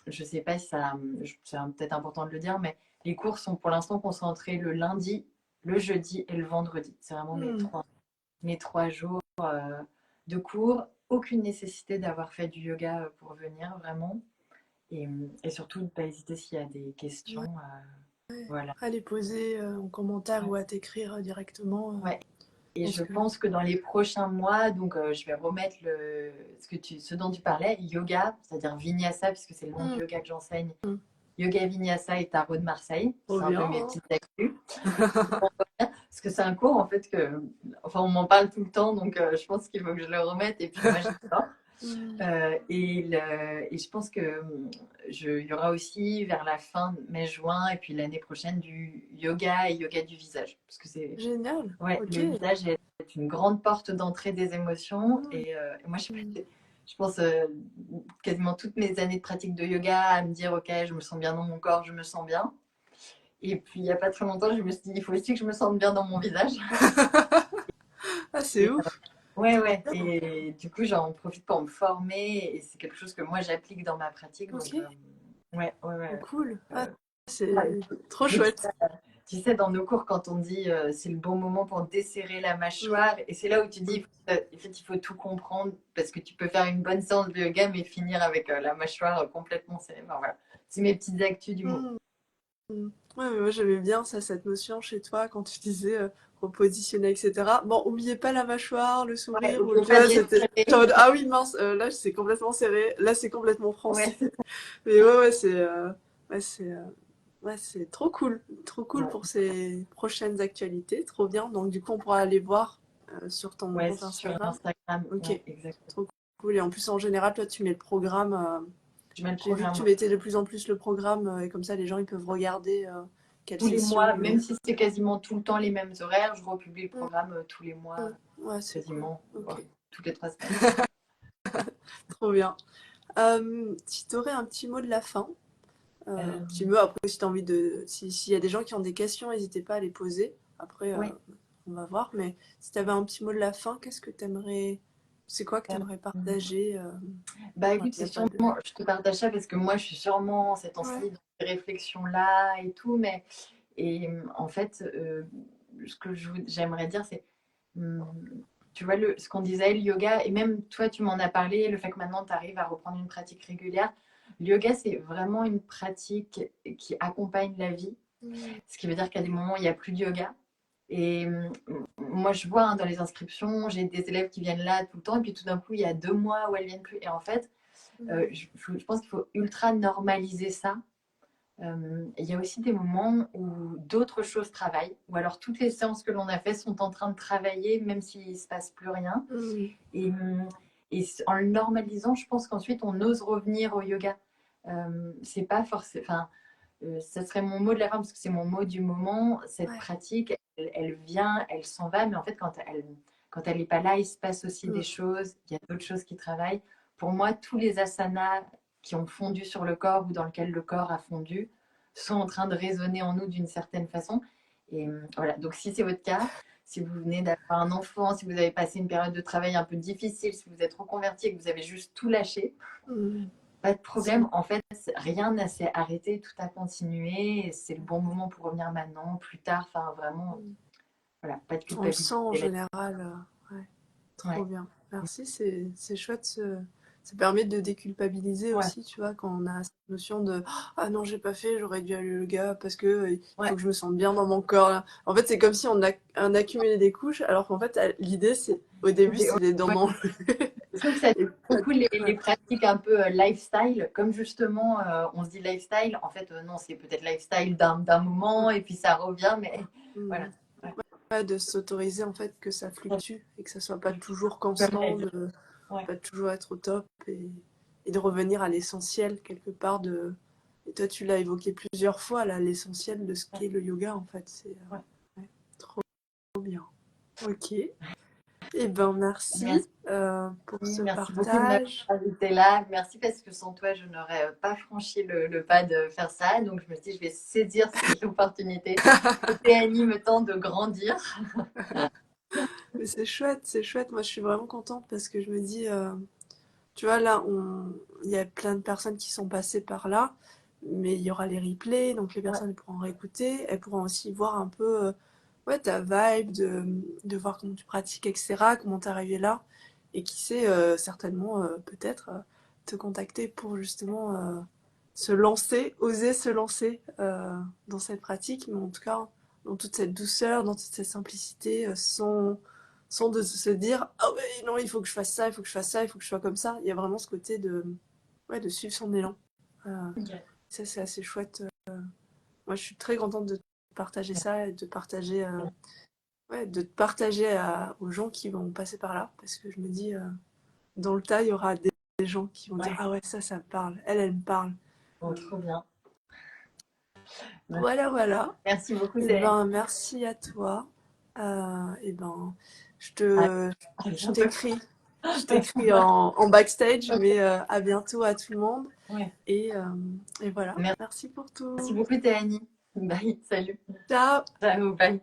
je ne sais pas si ça, c'est peut-être important de le dire, mais les cours sont pour l'instant concentrés le lundi, le jeudi et le vendredi. C'est vraiment Mm. mes 3 jours de cours. Aucune nécessité d'avoir fait du yoga pour venir, vraiment. Et surtout, ne pas hésiter s'il y a des Ouais. questions. Voilà. À les poser en commentaire Ouais. ou à t'écrire directement. Ouais. Je Et pense je que. pense que dans les prochains mois, donc je vais remettre ce dont tu parlais, yoga, c'est-à-dire Vinyasa, puisque c'est le nom du Mm. yoga que j'enseigne. Mm. Yoga Vinyasa et Tarot de Marseille. Trop C'est un bien, peu mes hein. petites actus. Parce que c'est un cours, en fait, enfin, on m'en parle tout le temps, donc je pense qu'il faut que je le remette. Et puis moi, j'adore. Mm. Et je pense que il y aura aussi vers la fin mai-juin et puis l'année prochaine du yoga et yoga du visage. Parce que Génial. ouais, Ok. le visage est une grande porte d'entrée des émotions. Mm. Et moi, je sais pas, je pense, quasiment toutes mes années de pratique de yoga à me dire, ok, je me sens bien dans mon corps, je me sens bien. Et puis, il n'y a pas très longtemps, je me suis dit, il faut aussi que je me sente bien dans mon visage. Ah, c'est Et, ouf. ouais, Trop ouais. bien. Et du coup, j'en profite pour me former. Et c'est quelque chose que moi, j'applique dans ma pratique. Ok, Donc, ouais, ouais, trop ouais. cool. Ah, Euh, ouais. c'est trop Mais chouette. tu sais, dans nos cours, quand on dit c'est le bon moment pour desserrer la mâchoire, et c'est là où tu dis, en fait, il faut tout comprendre parce que tu peux faire une bonne séance de yoga, mais finir avec la mâchoire complètement serrée. Enfin, voilà. C'est mes petites actus du mot. Mm, mm. Ouais, mais moi j'aimais bien ça, cette notion chez toi quand tu disais repositionner, etc. Bon, oubliez pas la mâchoire, le Ouais, sourire, ou n'oubliez tu pas de vois, c'était j'étais en respirer. mode, ah oui, mince, là c'est complètement serré, là c'est complètement Ouais, français. c'est Mais ouais, ouais, ouais, c'est trop cool ouais. pour ces prochaines actualités, trop bien. Donc du coup, on pourra aller voir sur ton Ouais, compte sur Instagram. Instagram. Ok, Ouais, exactement. trop cool. Et en plus, en général, toi, tu mets le programme. Je mets le J'ai vu que tu programme mettais de plus en plus le programme et comme ça, les gens ils peuvent regarder quelle tous les session mois, il y a. même si c'est quasiment tout le temps les mêmes horaires, je republie le Mm, programme tous les mois, mm. Ouais, c'est cool. quasiment, Ok, voire toutes les 3 semaines. trop bien. Si tu aurais un petit mot de la fin, Euh, petit mot après, si tu as envie de. S'il y a des gens qui ont des questions, n'hésitez pas à les poser. Après, ouais. on va voir. Mais si tu avais un petit mot de la fin, qu'est-ce que tu aimerais. C'est quoi que tu Euh, aimerais partager Bah ouais, écoute, y c'est a pas de. sûrement, je te partage ça parce que moi je suis sûrement ces Ouais. temps-ci dans ces réflexions-là et tout, mais en fait, ce que j'aimerais dire, c'est, hum, tu vois, ce qu'on disait, le yoga, et même toi tu m'en as parlé, le fait que maintenant tu arrives à reprendre une pratique régulière, le yoga c'est vraiment une pratique qui accompagne la vie, Mm, ce qui veut dire qu'à des moments il n'y a plus de yoga. Et moi, je vois dans les inscriptions, j'ai des élèves qui viennent là tout le temps, et puis tout d'un coup, il y a 2 mois où elles viennent plus. Et en fait, mm, je pense qu'il faut ultra normaliser ça. Il y a aussi des moments où d'autres choses travaillent, ou alors toutes les séances que l'on a faites sont en train de travailler, même s'il ne se passe plus rien. mm, Et, et en le normalisant, je pense qu'ensuite on ose revenir au yoga. C'est pas forcément. Enfin, ça serait mon mot de la fin parce que c'est mon mot du moment. Cette ouais. pratique, elle vient, elle s'en va, mais en fait, quand elle n'est pas là, il se passe aussi Mm, des choses. Il y a d'autres choses qui travaillent. Pour moi, tous les asanas qui ont fondu sur le corps ou dans lequel le corps a fondu sont en train de résonner en nous d'une certaine façon. Et voilà. Donc, si c'est votre cas, si vous venez d'avoir un enfant, si vous avez passé une période de travail un peu difficile, si vous êtes reconverti et que vous avez juste tout lâché, mm. pas de problème. En fait, rien n'a s'est arrêté, tout a continué. C'est le bon moment pour revenir maintenant, plus tard. Enfin, vraiment, Mm. voilà, pas de On le sent culpabilité en là. général. Ouais. Trop Ouais, bien. Merci, c'est chouette. Ça permet de déculpabiliser ouais, aussi, tu vois, quand on a cette notion de ah non, j'ai pas fait, j'aurais dû aller au yoga parce que il faut ouais. que je me sente bien dans mon corps là. En fait, c'est comme si on accumulait des couches, alors qu'en fait, l'idée, c'est au début, Ouais, c'est d'en ouais. enlever. Je trouve que ça Et fait beaucoup ouais. les pratiques un peu lifestyle, comme justement on se dit lifestyle. En fait, non, c'est peut-être lifestyle d'un moment et puis ça revient, mais voilà. Mm. Ouais. Ouais, de s'autoriser en fait que ça fluctue et que ça soit pas toujours Comme constant, elle dit. de Ouais. pas toujours être au top et de revenir à l'essentiel quelque part de. Et toi, tu l'as évoqué plusieurs fois là, l'essentiel de ce Ouais. qu'est le yoga en fait. C'est Ouais. ouais, trop bien. Ok. Eh ben merci Merci. pour ce Merci beaucoup de m'avoir ange. invité là. Merci parce que sans toi, je n'aurais pas franchi le pas de faire ça. Donc, je me suis dit, je vais saisir cette opportunité. Et Annie me tente de grandir. Mais c'est chouette, c'est chouette. Moi, je suis vraiment contente parce que je me dis, tu vois, là, il y a plein de personnes qui sont passées par là, mais il y aura les replays, donc les Ouais, personnes pourront réécouter, elles pourront aussi voir un peu ouais, ta vibe, de voir comment tu pratiques, etc., comment t'es arrivé là, et qui sait, certainement, peut-être, te contacter pour justement se lancer, oser se lancer dans cette pratique, mais en tout cas, dans toute cette douceur, dans toute cette simplicité, sans de se dire ah ouais non il faut que je fasse ça, il faut que je fasse ça, il faut que je sois comme ça. Il y a vraiment ce côté de ouais de suivre son élan. Euh, ok. Ça c'est assez chouette. Moi je suis très contente de partager ça et de partager ouais de partager aux gens qui vont passer par là parce que je me dis dans le tas il y aura des gens qui vont dire Ouais, ah ouais ça me parle, elle me parle. bon, trop bien. Voilà voilà. Merci beaucoup, Et Céline. ben merci à toi. Et ben je À te je bientôt. t'écris Je t'écris en backstage, Ok. mais à bientôt à tout le monde. Ouais. Et, euh, et voilà, Merci merci pour tout. beaucoup, Théanie. Bye, salut. Ciao! Ciao, bye.